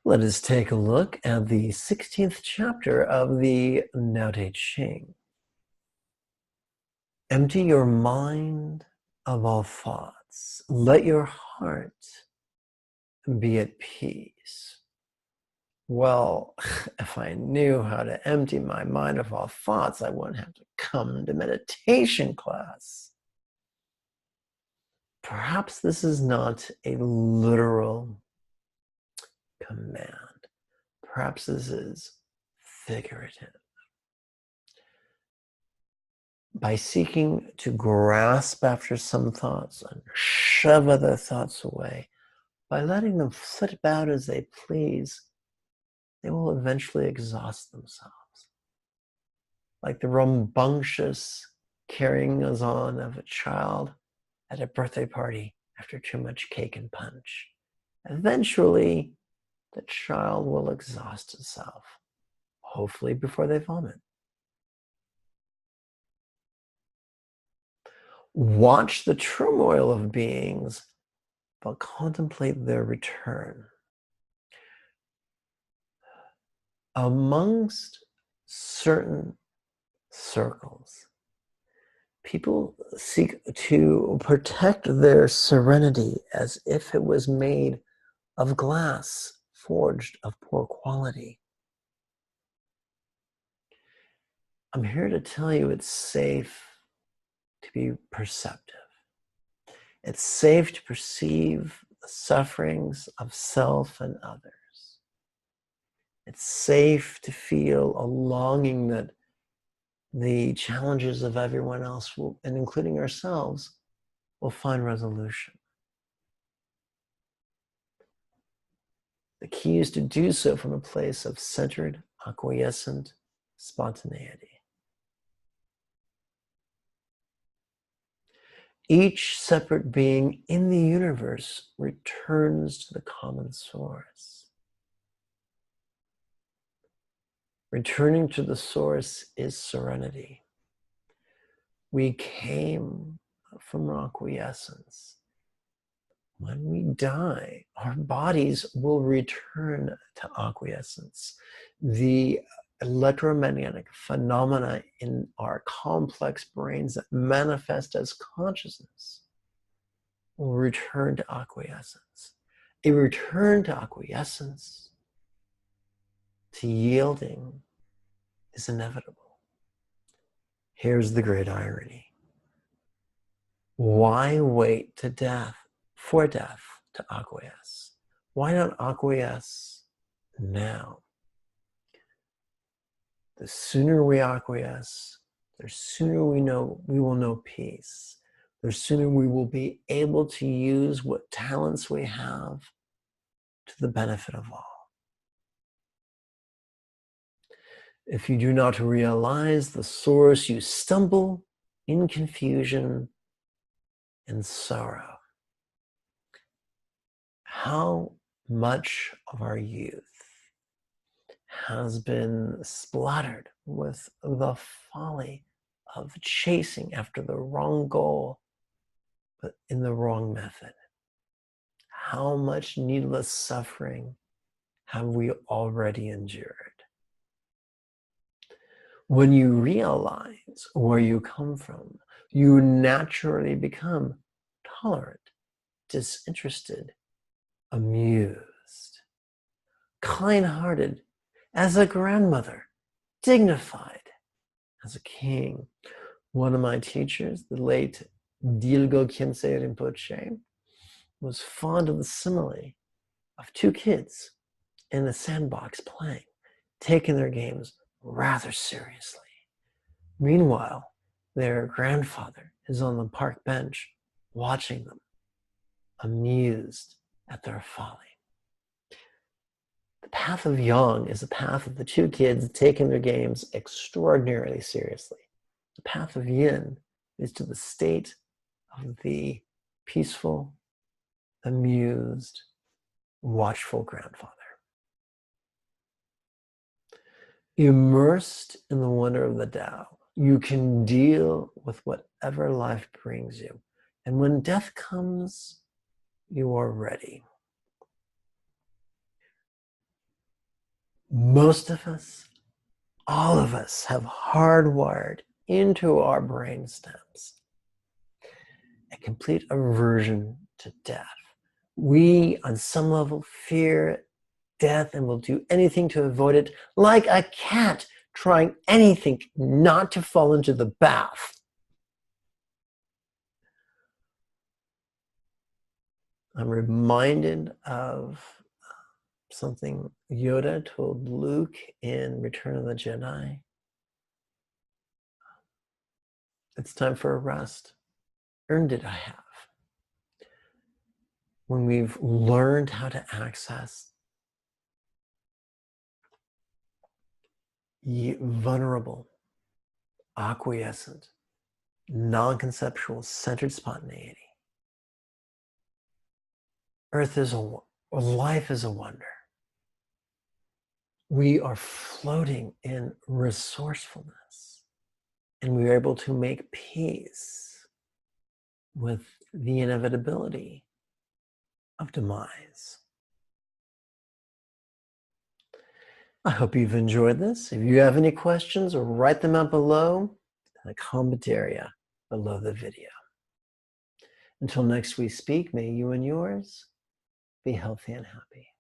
Let us take a look at the 16th chapter of the Tao Te Ching. Empty your mind of all thoughts. Let your heart be at peace. Well, if I knew how to empty my mind of all thoughts, I wouldn't have to come to meditation class. Perhaps this is not a literal command. Perhaps this is figurative. By seeking to grasp after some thoughts and shove other thoughts away, by letting them flit about as they please, they will eventually exhaust themselves. Like the rambunctious carrying on of a child at a birthday party after too much cake and punch. Eventually, the child will exhaust itself, hopefully before they vomit. Watch the turmoil of beings, but contemplate their return. Amongst certain circles, people seek to protect their serenity as if it was made of glass forged of poor quality. I'm here to tell you it's safe to be perceptive. It's safe to perceive the sufferings of self and others. It's safe to feel a longing that the challenges of everyone else will, and including ourselves, will find resolution. The key is to do so from a place of centered, acquiescent spontaneity. Each separate being in the universe returns to the common source. Returning to the source is serenity. We came from acquiescence. When we die, our bodies will return to acquiescence. The electromagnetic phenomena in our complex brains that manifest as consciousness will return to acquiescence. A return to acquiescence, to yielding, is inevitable. Here's the great irony. Why wait to death, for death, to acquiesce? Why not acquiesce now? The sooner we acquiesce, the sooner we will know peace. The sooner we will be able to use what talents we have to the benefit of all. If you do not realize the source, you stumble in confusion and sorrow. How much of our youth has been splattered with the folly of chasing after the wrong goal, but in the wrong method? How much needless suffering have we already endured? When you realize where you come from, you naturally become tolerant, disinterested, amused, kind-hearted as a grandmother, dignified as a king. One of my teachers, the late Dilgo Khyentse Rinpoche, was fond of the simile of two kids in a sandbox playing, taking their games rather seriously. Meanwhile, their grandfather is on the park bench watching them, amused at their folly. The path of yang is the path of the two kids taking their games extraordinarily seriously. The path of yin is to the state of the peaceful, amused, watchful grandfather. Immersed in the wonder of the Tao, you can deal with whatever life brings you. And when death comes, you are ready. Most of us, all of us, have hardwired into our brain stems a complete aversion to death. We, on some level, fear death and will do anything to avoid it, like a cat trying anything not to fall into the bath. I'm reminded of something Yoda told Luke in Return of the Jedi. It's time for a rest. Earned it I have. When we've learned how to access vulnerable, acquiescent, non-conceptual, centered spontaneity, life is a wonder. We are floating in resourcefulness, and we are able to make peace with the inevitability of demise. I hope you've enjoyed this. If you have any questions, write them out below in the comment area below the video. Until next we speak, may you and yours be healthy and happy.